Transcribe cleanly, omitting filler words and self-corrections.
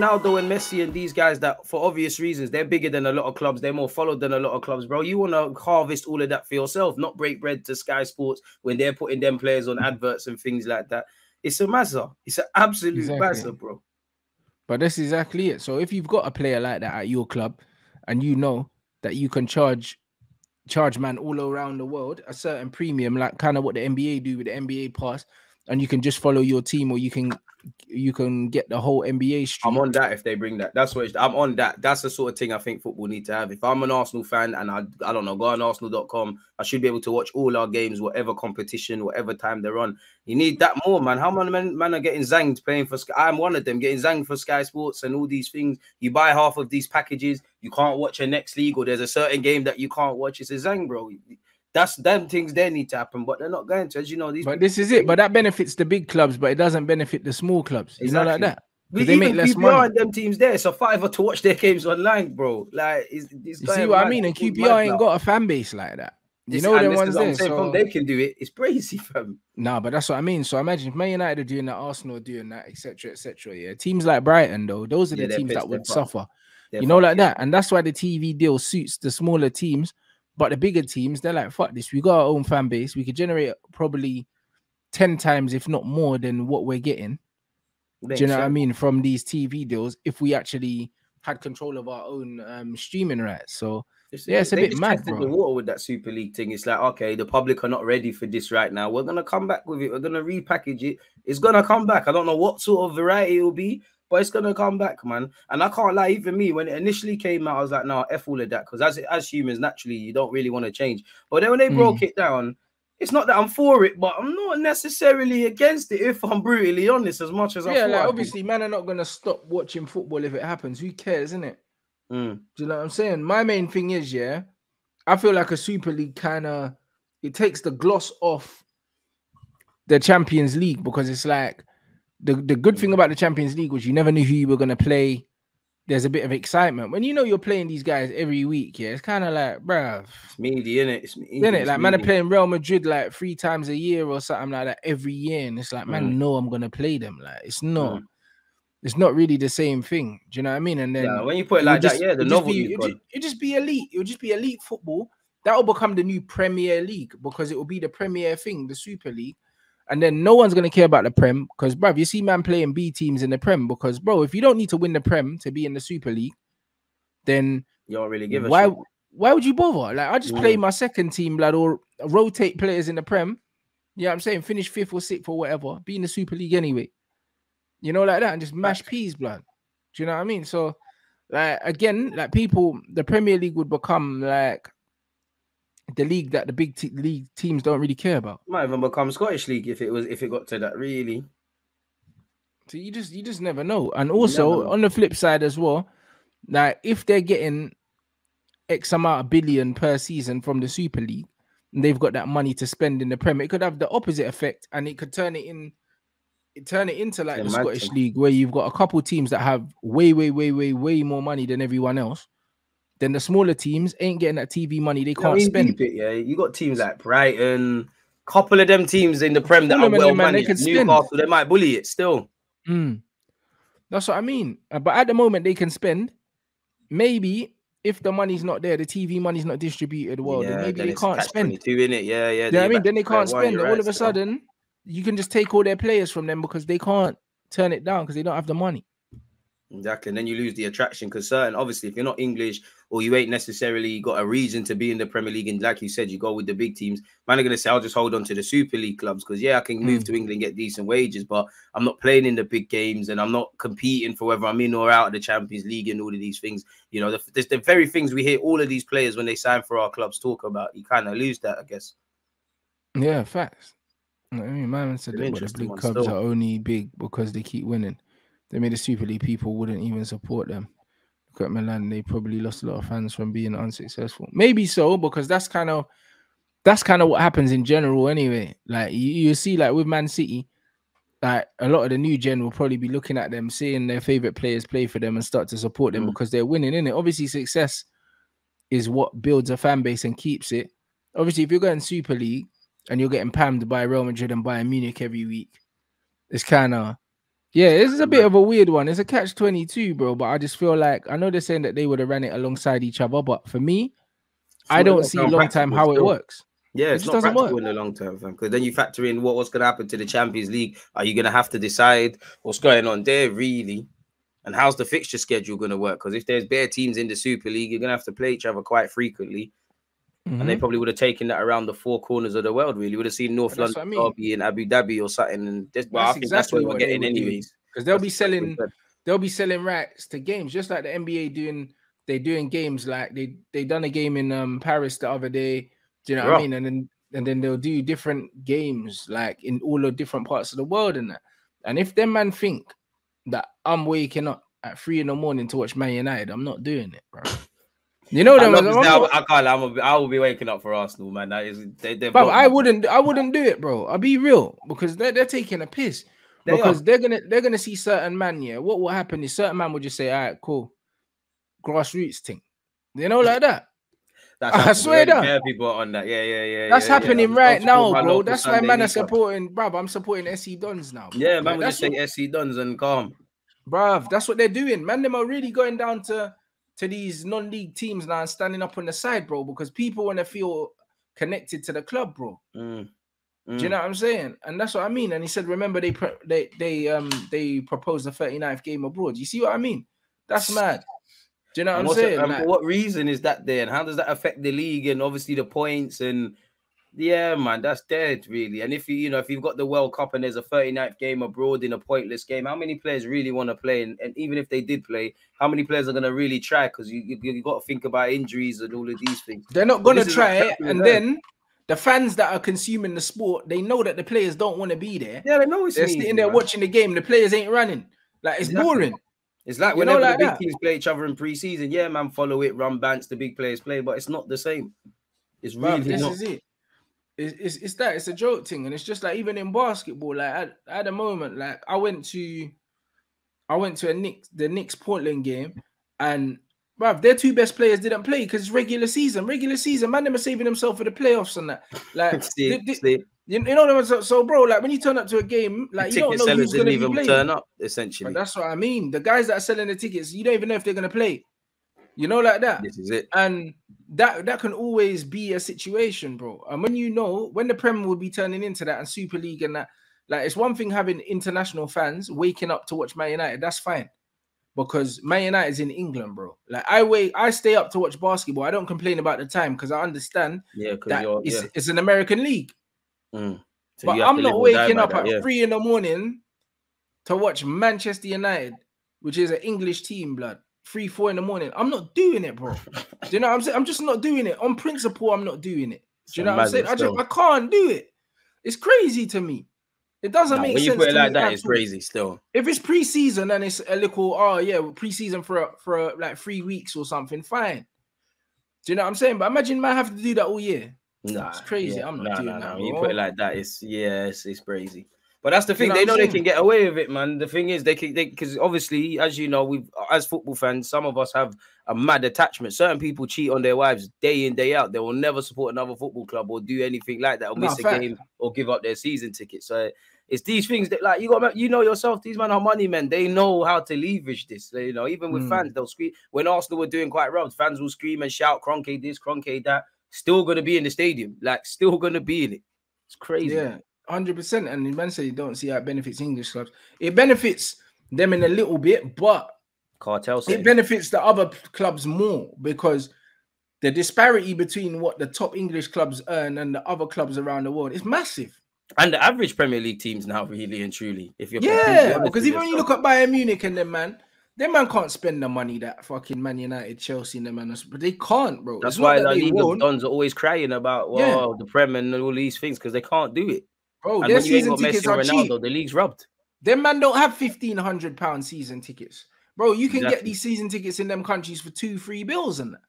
Ronaldo and Messi and these guys that, for obvious reasons, they're bigger than a lot of clubs. They're more followed than a lot of clubs, bro. You want to harvest all of that for yourself, not break bread to Sky Sports when they're putting them players on adverts and things like that. It's a massa. It's an absolute massa, bro. But that's exactly it. So if you've got a player like that at your club and you know that you can charge man all around the world a certain premium, like kind of what the NBA do with the NBA pass, and you can just follow your team, or you can get the whole NBA stream. I'm on that if they bring that. That's what I'm on that. That's the sort of thing I think football need to have. If I'm an Arsenal fan and I don't know, go on Arsenal.com, I should be able to watch all our games, whatever competition, whatever time they're on. You need that more, man. How many men are getting zanged playing for Sky? I'm one of them, getting zanged for Sky Sports and all these things. You buy half of these packages, you can't watch a next league, or there's a certain game that you can't watch. It's a zang, bro. That's them things they need to happen, but they're not going to, as you know. But this is it. But that benefits the big clubs, but it doesn't benefit the small clubs. Exactly. You know, like that. They make less money. And them teams there, it's a $5 to watch their games online, bro. Like, you see what I mean? And QPR ain't got a fan base like that. You know them ones there. So they can do it. It's crazy, fam. Nah, but that's what I mean. So imagine if Man United are doing that, Arsenal are doing that, etc., etc. Yeah, teams like Brighton, though, those are the teams that would suffer. You know, like that. And that's why the TV deal suits the smaller teams. But the bigger teams, they're like, fuck this. We got our own fan base. We could generate probably 10 times, if not more, than what we're getting. Do you know what I mean? From these TV deals, if we actually had control of our own streaming rights. So, yeah, it's a bit mad, bro. The water with that Super League thing. It's like, okay, the public are not ready for this right now. We're going to come back with it. We're going to repackage it. It's going to come back. I don't know what sort of variety it will be, but it's going to come back, man. And I can't lie, even me, when it initially came out, I was like, no, F all of that. Because as humans, naturally, you don't really want to change. But then when they broke it down, it's not that I'm for it, but I'm not necessarily against it, if I'm brutally honest, as much as I like, obviously, man are not going to stop watching football if it happens. Who cares, isn't it? Do you know what I'm saying? My main thing is, yeah, I feel like a Super League kind of, it takes the gloss off the Champions League, because it's like, the good thing about the Champions League was you never knew who you were going to play. There's a bit of excitement. When you know you're playing these guys every week, yeah, it's kind of like, bruv. It's meaty, innit? It's meaty. Isn't it? Like, man are playing Real Madrid like 3 times a year or something like that every year. And it's like, man, no, I'm going to play them. Like, it's not. It's not really the same thing. Do you know what I mean? And then when you put it like that, the novelty. It'll just be elite. It'll just be elite football. That will become the new Premier League, because it will be the premier thing, the Super League. And then no one's going to care about the Prem, because, bruv, you see man playing B teams in the Prem, because, bro, if you don't need to win the Prem to be in the Super League, then you don't really give a shit. Why would you bother? Like, I just play my second team, blood, or rotate players in the Prem. Yeah, I'm saying finish 5th or 6th or whatever, be in the Super League anyway. You know, like that, and just mash peas, blood. Do you know what I mean? So, like, again, like, people, the Premier League would become like the league that the big league teams don't really care about. Might even become Scottish League if it got to that, really. So you just never know. And also on the flip side as well, like, if they're getting X amount of billion per season from the Super League, and they've got that money to spend in the Premier, it could have the opposite effect, and it could turn it into like the Scottish League, where you've got a couple teams that have way more money than everyone else. Then the smaller teams ain't getting that TV money. They can't spend it. Yeah, you got teams like Brighton, couple of them teams in the Prem that are well managed. Newcastle, they might bully it still. That's what I mean. But at the moment, they can spend. Maybe if the money's not there, the TV money's not distributed well, then maybe they can't spend. Yeah. You know what I mean? Then they can't spend. All of a sudden, you can just take all their players from them, because they can't turn it down because they don't have the money. Exactly. And then you lose the attraction, because obviously, if you're not English, or you ain't necessarily got a reason to be in the Premier League, and like you said, you go with the big teams, man are going to say, I'll just hold on to the Super League clubs, because I can move to England, get decent wages, but I'm not playing in the big games, and I'm not competing for whether I'm in or out of the Champions League and all of these things. You know, the very things we hear all of these players when they sign for our clubs talk about. You kind of lose that, I guess. Yeah, facts. I mean, man said that the big clubs are only big because they keep winning. They made the Super League, people wouldn't even support them. Look at Milan, they probably lost a lot of fans from being unsuccessful. Maybe so, because that's kind of what happens in general anyway. Like, you see, like, with Man City, like, a lot of the new gen will probably be looking at them, seeing their favorite players play for them, and start to support them because they're winning, innit? Obviously, success is what builds a fan base and keeps it. Obviously, if you're going Super League and you're getting pammed by Real Madrid and Bayern Munich every week, it's kind of Yeah, this is a bit of a weird one. It's a catch-22, bro. But I just feel like I know they're saying that they would have ran it alongside each other, but for me, I don't see long time how it works. Yeah, it's not practical in the long term, fam. Because then you factor in what's going to happen to the Champions League. Are you going to have to decide what's going on there, really? And how's the fixture schedule going to work? Because if there's bare teams in the Super League, you're going to have to play each other quite frequently. And they probably would have taken that around the four corners of the world, really. Would have seen North London Derby in Abu Dhabi or something. And I think that's where we're getting anyways. Because they'll be selling rights to games, just like the NBA they're doing games like they done a game in Paris the other day. Do you know what I mean? And then they'll do different games like in all the different parts of the world and that. And if them man think that I'm waking up at 3 a.m. to watch Man United, I'm not doing it, bro. You know them. I will be waking up for Arsenal, man. That is, I wouldn't do it, bro. I'll be real because they're taking a piss. Because they're gonna see certain man. Yeah, what will happen is certain man will just say, "All right, cool, grassroots thing," you know, like that. I swear that people are on that. Yeah. That's happening right now, bro. That's why man are supporting, bro. I'm supporting SC Dons now. Yeah, man, we just say SC Dons and calm, bro. That's what they're doing, man. Them are really going down to these non-league teams now and standing up on the side, bro, because people want to feel connected to the club, bro. Do you know what I'm saying? And that's what I mean. And he said, remember, they proposed the 39th game abroad. You see what I mean? That's mad. Do you know what I'm saying? For what reason is that there? And how does that affect the league and obviously the points? And yeah, man, that's dead, really. And if you've got the World Cup and there's a 39th game abroad in a pointless game, how many players really want to play? And even if they did play, how many players are going to really try? Because you got to think about injuries and all of these things. They're not going to try it. And then the fans that are consuming the sport, they know that the players don't want to be there. Yeah, they know they're sitting there watching the game. The players ain't running. Like, it's boring. It's like whenever the big teams play each other in pre-season, yeah, man, follow it, run Bants, the big players play, but it's not the same. It's really not. This is it. It's a joke thing, and it's just like even in basketball, like at the moment, like I went to the Knicks Portland game, and bruv, their two best players didn't play because it's regular season. Regular season, man, them are saving themselves for the playoffs and that. Like, you know what I'm saying? So, bro, like when you turn up to a game, like you don't know who's going to be playing. Turn up, essentially. But that's what I mean. The guys that are selling the tickets, you don't even know if they're going to play. You know, like that. This is it. And that can always be a situation, bro. And when the Premier will be turning into that and Super League and that, like it's one thing having international fans waking up to watch Man United. That's fine. Because Man United's in England, bro. Like I stay up to watch basketball. I don't complain about the time because I understand that it's an American league. So but I'm not waking up at 3 a.m. to watch Manchester United, which is an English team, blood. 3, 4 in the morning. I'm not doing it, bro. Do you know what I'm saying? I'm just not doing it. On principle, I'm not doing it. Do you know what I'm saying? I can't do it. It's crazy to me. It doesn't make sense. When you put it like that, it's crazy still. If it's pre-season and it's a little, pre-season for like 3 weeks or something, fine. Do you know what I'm saying? But imagine man have to do that all year. Nah, it's crazy. Yeah. I'm not doing that. When you put it like that, it's crazy. But that's the thing. They know they can get away with it, man. The thing is, because obviously, as you know, as football fans, some of us have a mad attachment. Certain people cheat on their wives day in, day out. They will never support another football club or do anything like that, or miss a game or give up their season ticket. So it's these things that, like, you know yourself. These men are money men. They know how to leverage this. So, you know, even with fans, they'll scream when Arsenal were doing quite well. Fans will scream and shout, "Kroenke this, Kroenke that." Still gonna be in the stadium, like still gonna be in it. It's crazy. Yeah. 100%, and the man said you don't see how it benefits English clubs. It benefits them in a little bit, but it benefits the other clubs more because the disparity between what the top English clubs earn and the other clubs around the world is massive. And the average Premier League teams now, really and truly, if you're because even when you look at Bayern Munich and them man can't spend the money that fucking Man United, Chelsea, and them man, but they can't, bro. That's why the League of Dons are always crying about the Prem and all these things because they can't do it. Bro, their season tickets are cheap. The league's robbed. Them man don't have £1,500 season tickets. Bro, you can get these season tickets in them countries for 2-3 bills and that.